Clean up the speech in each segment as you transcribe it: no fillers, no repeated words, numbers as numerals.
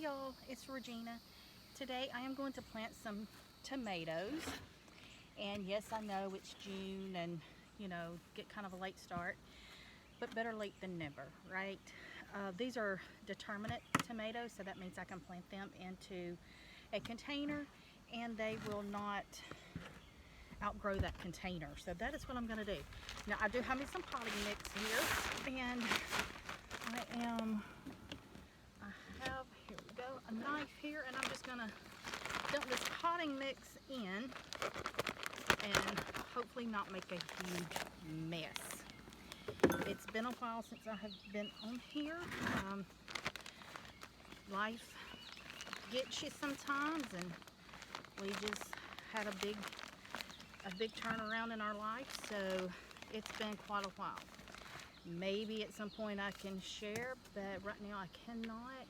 y'all, it's Regina. Today I am going to plant some tomatoes. And yes, I know it's June and get kind of a late start, but better late than never, right? These are determinate tomatoes, so that means I can plant them into a container and they will not outgrow that container. So that is what I'm going to do. Now I do have me some potting mix here, and I have, here we go, a knife here, and I'm just going to dump this potting mix in and hopefully not make a huge mess. It's been a while since I have been on here. Life gets you sometimes, and we just had a big turnaround in our life, so it's been quite a while. Maybe at some point I can share, but right now I cannot.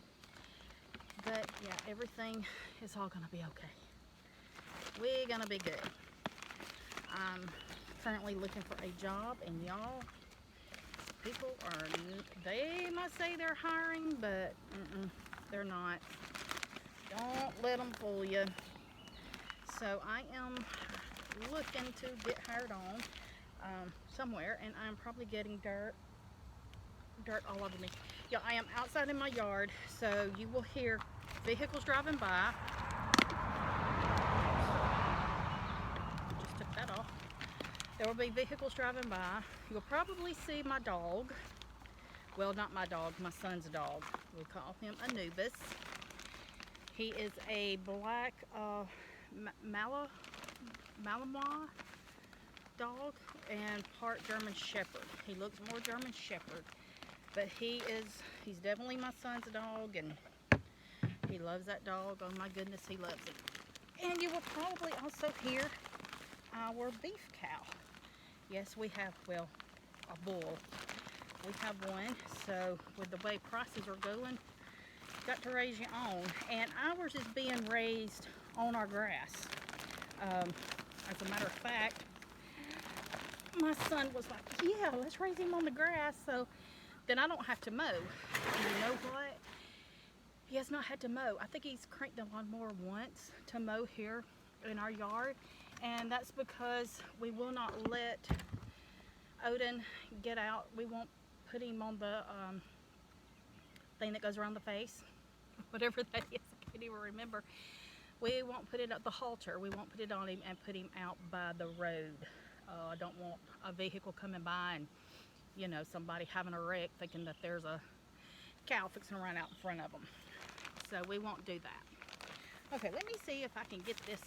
But yeah, everything is all gonna be okay. We're gonna be good. I'm currently looking for a job, and y'all, people are, they might say they're hiring, but they're not. Don't let them fool you. So I am looking to get hired on somewhere, and I'm probably getting dirt all over me. Yeah, I am outside in my yard, so you will hear vehicles driving by. Just took that off. There will be vehicles driving by. You'll probably see my dog. Well, not my dog, my son's dog. We call him Anubis. He is a black Malinois dog and part German Shepherd. He looks more German Shepherd, but he's definitely my son's dog, and he loves that dog. Oh my goodness, he loves it. And you will probably also hear our beef cow. Yes, we have, well, a bull. We have one, so with the way prices are going, got to raise your own. And ours is being raised on our grass. As a matter of fact, my son was like, yeah, let's raise him on the grass, so then I don't have to mow. And you know what? He has not had to mow. I think he's cranked the lawnmower once to mow here in our yard, and that's because we will not let Odin get out. We won't put him on the thing that goes around the face, whatever that is. I can't even remember. We won't put it at the halter. We won't put it on him and put him out by the road. I don't want a vehicle coming by and somebody having a wreck thinking that there's a cow fixing to run out in front of them. So we won't do that. Okay, let me see if I can get this,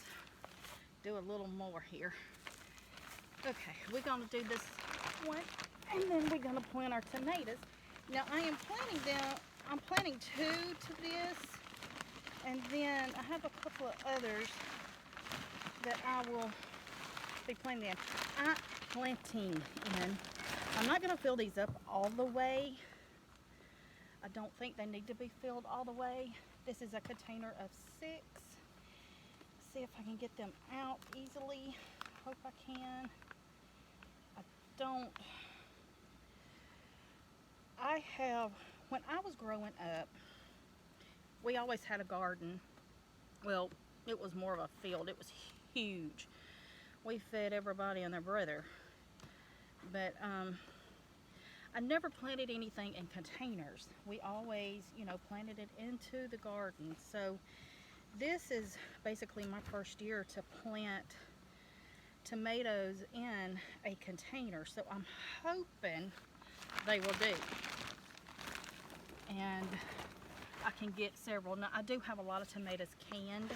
do a little more here. Okay, we're gonna do this one, and then we're gonna plant our tomatoes. Now I am planting them, I'm planting 2 to this, and then I have a couple of others that I will be planting in. I'm not gonna fill these up all the way. I don't think they need to be filled all the way. This is a container of 6. See if I can get them out easily. Hope I can. When I was growing up, we always had a garden. Well, it was more of a field. It was huge. We fed everybody and their brother. But I never planted anything in containers. We always, planted it into the garden. So this is basically my first year to plant tomatoes in a container. So I'm hoping they will do. And I can get several. Now I do have a lot of tomatoes canned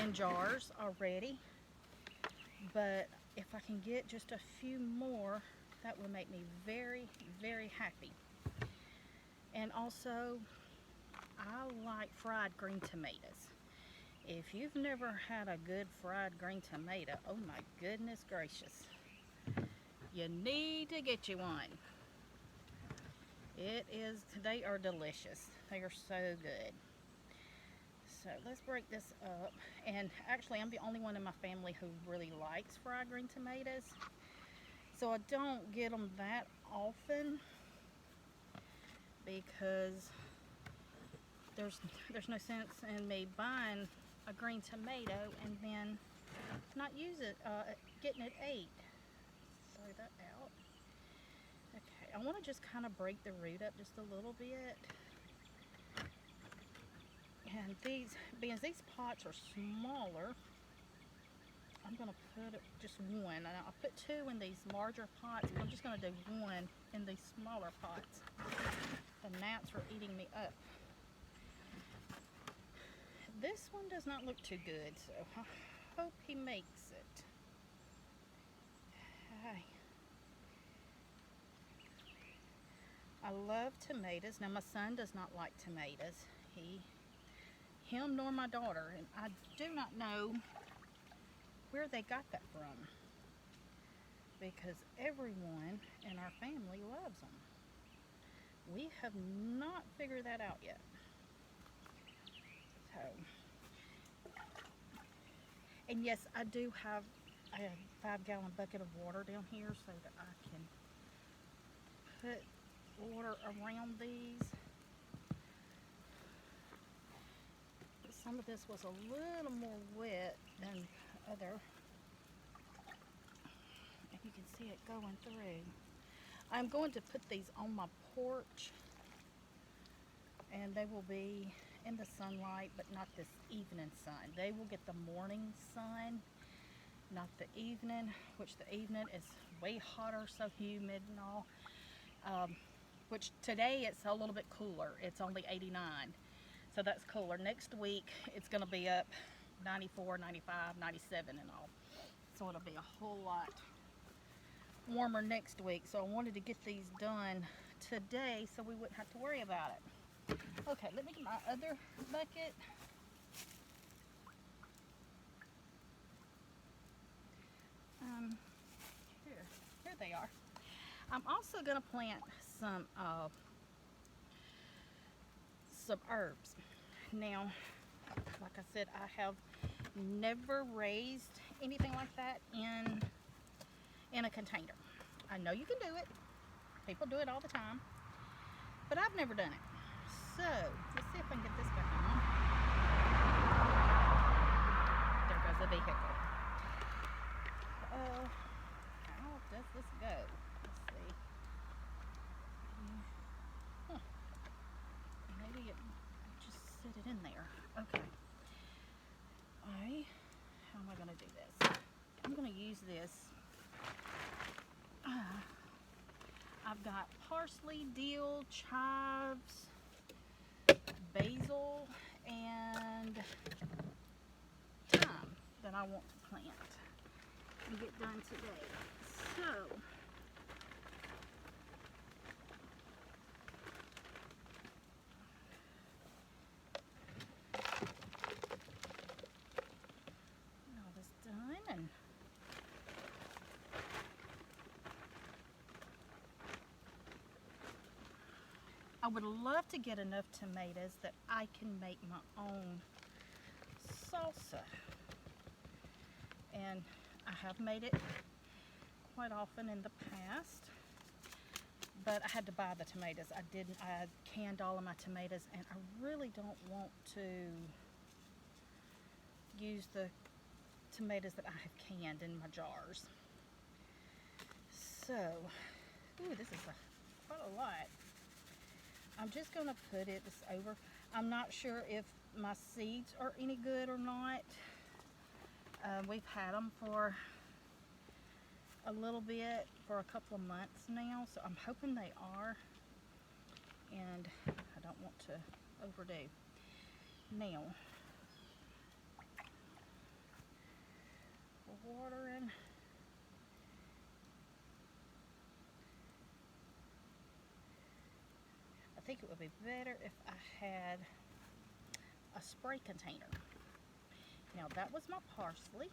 in jars already, but if I can get just a few more, that will make me very, very happy. And also, I like fried green tomatoes. If you've never had a good fried green tomato, oh my goodness gracious, you need to get you one. They are delicious. They are so good. So let's break this up. And actually, I'm the only one in my family who really likes fried green tomatoes. So I don't get them that often because there's no sense in me buying a green tomato and then not use it, getting it ate. Throw that out. Okay, I want to just kind of break the root up just a little bit. And because these pots are smaller, I'm going to put just one. And I'll put two in these larger pots. I'm just going to do one in these smaller pots. The gnats are eating me up. This one does not look too good, so I hope he makes it. Hi. I love tomatoes. Now my son does not like tomatoes. Him nor my daughter, and I do not know where they got that from, because everyone in our family loves them. We have not figured that out yet. So, and yes, I do have a 5-gallon bucket of water down here so that I can put water around these. But some of this was a little more wet than other. And you can see it going through. I'm going to put these on my porch, and they will be in the sunlight, but not this evening sun. They will get the morning sun, not the evening, which the evening is way hotter, so humid and all. Which today it's a little bit cooler. It's only 89, so that's cooler. Next week it's going to be up 94, 95, 97 and all. So it'll be a whole lot warmer next week. So I wanted to get these done today so we wouldn't have to worry about it. Okay, let me get my other bucket. Here they are. I'm also going to plant some herbs. Now, like I said, I have never raised anything like that in a container. I know you can do it. People do it all the time, but I've never done it. So, let's see if I can get this back on. There goes the vehicle. How does this go? Let's see. Huh. Maybe it just sit it in there. Okay. How am I going to do this? I'm going to use this. I've got parsley, dill, chives, basil, and thyme that I want to plant and get done today. So, all this done, and I would love to get enough tomatoes that I can make my own salsa. And I have made it quite often in the past, but I had to buy the tomatoes. I canned all of my tomatoes, and I really don't want to use the tomatoes that I have canned in my jars. So, ooh, this is quite a lot. I'm just going to put this over. I'm not sure if my seeds are any good or not. We've had them for a little bit, for a couple of months now, so I'm hoping they are, and I don't want to overdo. Now, watering. I think it would be better if I had a spray container. Now that was my parsley.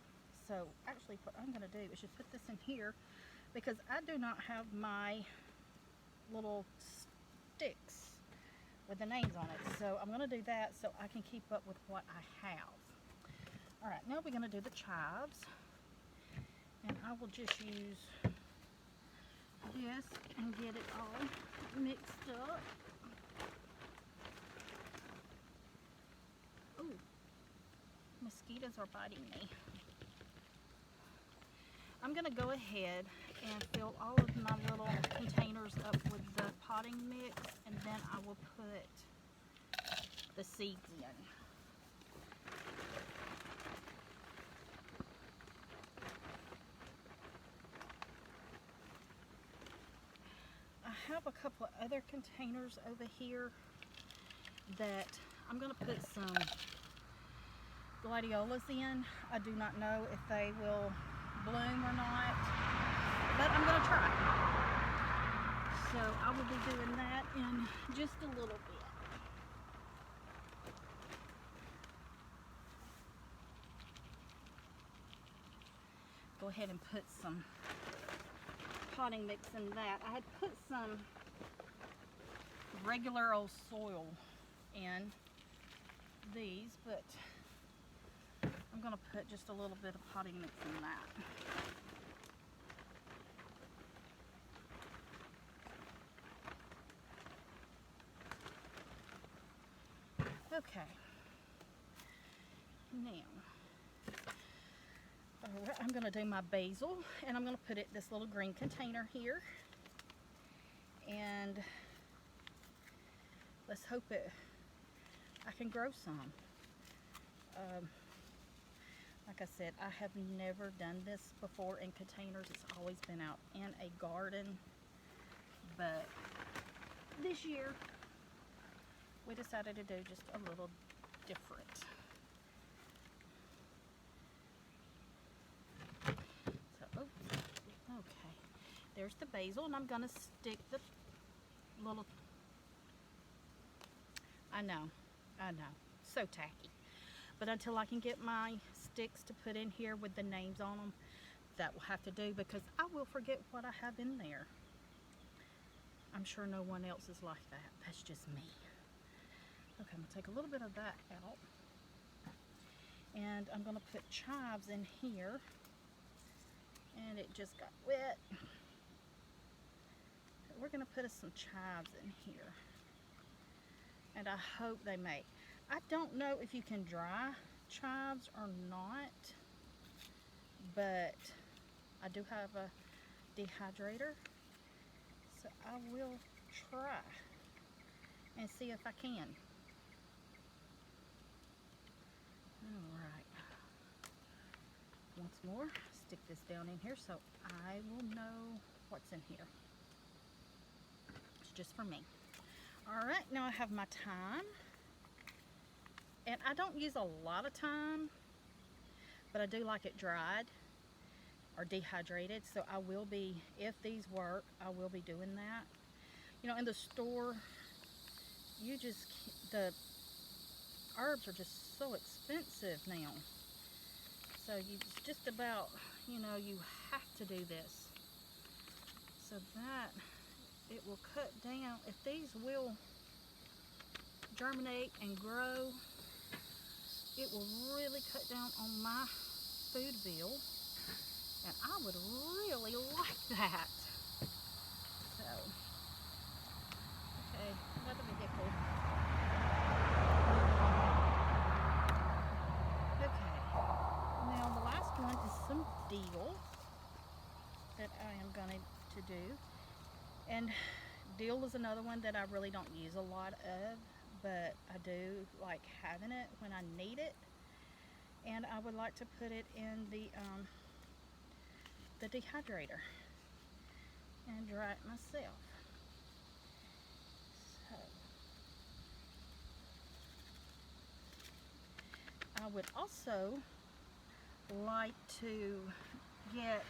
So actually what I'm going to do is just put this in here, because I do not have my little sticks with the names on it. So I'm going to do that so I can keep up with what I have. Alright, now we're going to do the chives. And I will just use this and get it all mixed up. mosquitoes are biting me. I'm going to go ahead and fill all of my little containers up with the potting mix, and then I will put the seeds in. I have a couple of other containers over here that I'm going to put some gladiolas in. I do not know if they will bloom or not, but I'm going to try. So I will be doing that in just a little bit. Go ahead and put some potting mix in that. I had put some regular old soil in these, but I'm going to put just a little bit of potting mix in that. Okay. Now, I'm going to do my basil, and I'm going to put it in this little green container here. And let's hope I can grow some. Like I said, I have never done this before in containers. It's always been out in a garden. But this year, we decided to do just a little different. So, okay. There's the basil, and I'm going to stick the little... I know. So tacky. But until I can get my sticks to put in here with the names on them, that will have to do, because I will forget what I have in there. I'm sure no one else is like that. That's just me. Okay, I'm going to take a little bit of that out. And I'm going to put chives in here. And it just got wet. We're going to put some chives in here. And I hope they make. I don't know if you can dry chives or not, but I do have a dehydrator, so I will try and see if I can. Alright, once more, stick this down in here so I will know what's in here. It's just for me. Alright, now I have my thyme. And I don't use a lot of thyme, but I do like it dried or dehydrated. So I will be, if these work, I will be doing that. You know, in the store, you just, the herbs are just so expensive now. So you just about, you know, you have to do this. So that, it will cut down, if these will germinate and grow, it will really cut down on my food bill, and I would really like that. So, okay, another vehicle. Okay, now the last one is some dill that I am going to do, and dill is another one that I really don't use a lot of, but I do like having it when I need it, and I would like to put it in the dehydrator and dry it myself. So I would also like to get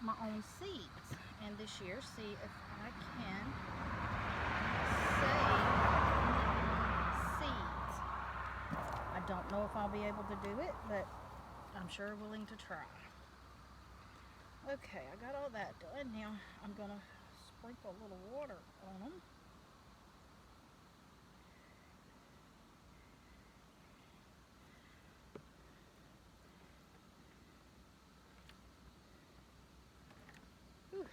my own seeds, and this year see if I can save seeds. I don't know if I'll be able to do it, but I'm sure willing to try. Okay, I got all that done. Now I'm going to sprinkle a little water on them. Whew.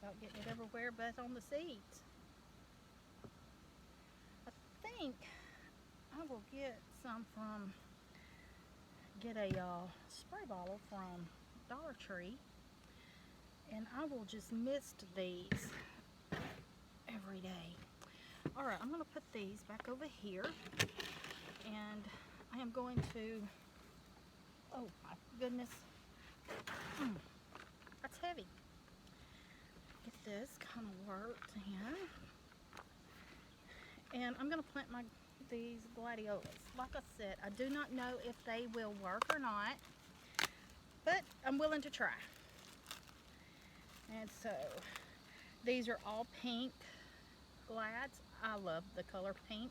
About getting it everywhere but on the seeds. I think I will get a spray bottle from Dollar Tree, and I will just mist these every day. Alright, I'm going to put these back over here, and I am going to, oh my goodness, that's heavy. Get this kind of worked in, and I'm going to plant these gladiolus. Like I said, I do not know if they will work or not, but I'm willing to try. And so these are all pink glads. I love the color pink,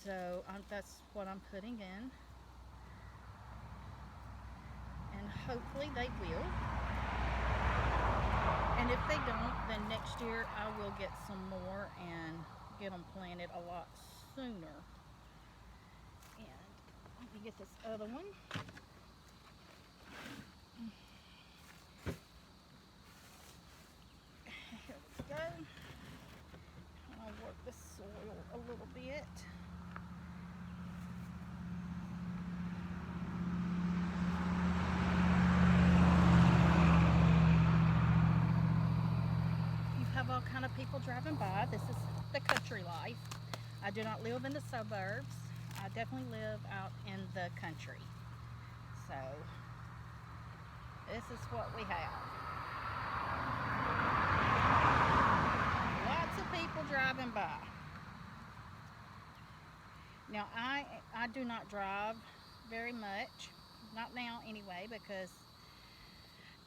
so that's what I'm putting in, and hopefully they will. And if they don't, then next year I will get some more and get them planted a lot sooner. And let me get this other one. Here we go. I'll work the soil a little bit. You have all kind of people driving by. This is the country life. I do not live in the suburbs. I definitely live out in the country. So this is what we have. Lots of people driving by. Now I do not drive very much, not now anyway, because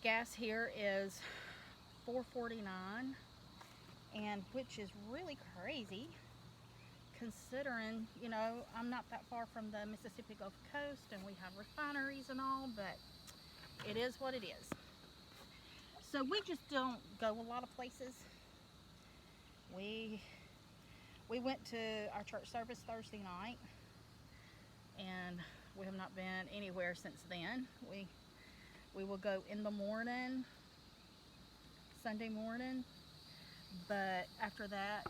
gas here is $4.49, and which is really crazy considering, you know, I'm not that far from the Mississippi Gulf Coast and we have refineries and all, but it is what it is. So we just don't go a lot of places. We went to our church service Thursday night, and we have not been anywhere since then. We will go in the morning, Sunday morning, but after that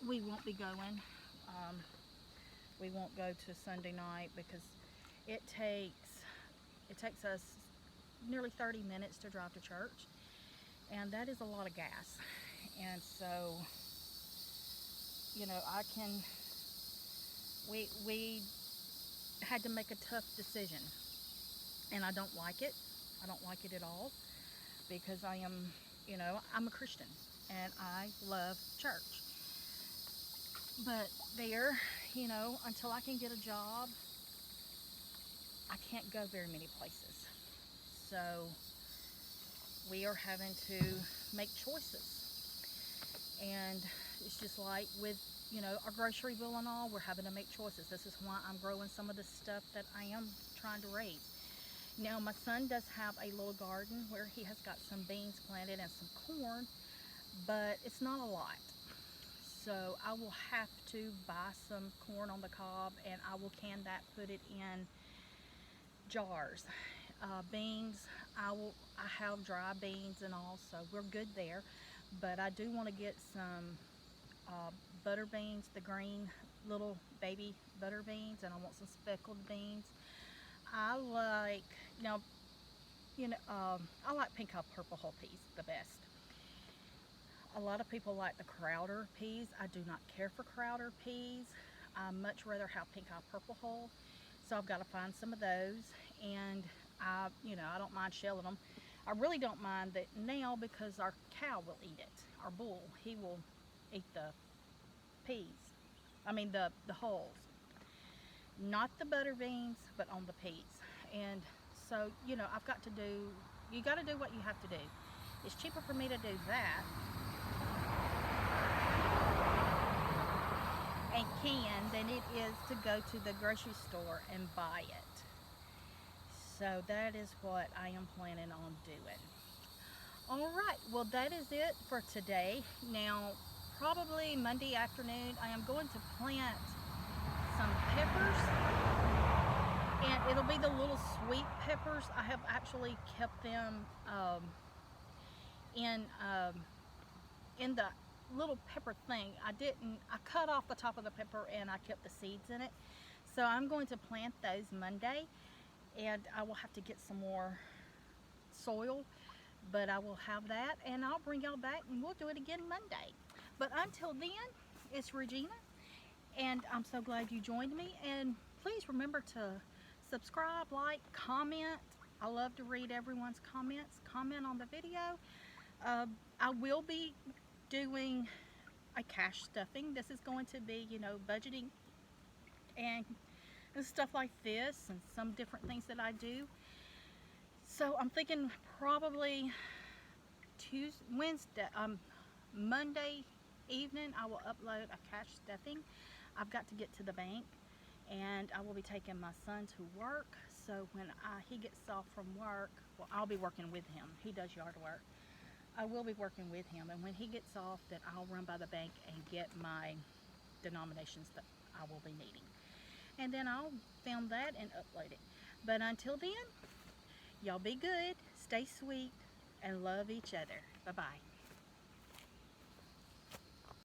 we won't be going. We won't go to Sunday night because it takes us nearly 30 minutes to drive to church, and that is a lot of gas. And so, you know, we had to make a tough decision, and I don't like it. I don't like it at all, because I am, you know, I'm a Christian and I love church. But there, you know, until I can get a job, I can't go very many places. So we are having to make choices. And it's just like with, you know, our grocery bill and all, we're having to make choices. This is why I'm growing some of the stuff that I am trying to raise. Now, my son does have a little garden where he has got some beans planted and some corn, but it's not a lot. So I will have to buy some corn on the cob, and I will can that, put it in jars. Beans, I have dry beans and all, so we're good there. But I do want to get some butter beans, the green little baby butter beans, and I want some speckled beans. I like, now, you know, I like pink eye purple hull peas the best. A lot of people like the Crowder peas. I do not care for Crowder peas. I much rather have pink eye purple hull. So I've got to find some of those, and you know, I don't mind shelling them. I really don't mind that now, because our cow will eat it. Our bull, he will eat the peas. I mean the hulls. Not the butter beans, but on the peas. And so, you know, I've got to do, you got to do what you have to do. It's cheaper for me to do that and can than it is to go to the grocery store and buy it. So that is what I am planning on doing. Alright, well, that is it for today. Now, probably Monday afternoon, I am going to plant some peppers, and it'll be the little sweet peppers. I have actually kept them in the little pepper thing. I cut off the top of the pepper and I kept the seeds in it. So I'm going to plant those Monday, and I will have to get some more soil, but I will have that, and I'll bring y'all back and we'll do it again Monday. But until then, it's Regina, and I'm so glad you joined me. And please remember to subscribe, like, comment. I love to read everyone's comments. Comment on the video. I will be doing a cash stuffing. This is going to be, you know, budgeting and stuff like this, and some different things that I do. So I'm thinking probably Monday evening I will upload a cash stuffing. I've got to get to the bank, and I will be taking my son to work. So when he gets off from work, well, I'll be working with him. He does yard work. I will be working with him, and when he gets off, then I'll run by the bank and get my denominations that I will be needing. And then I'll film that and upload it. But until then, y'all be good, stay sweet, and love each other. Bye-bye.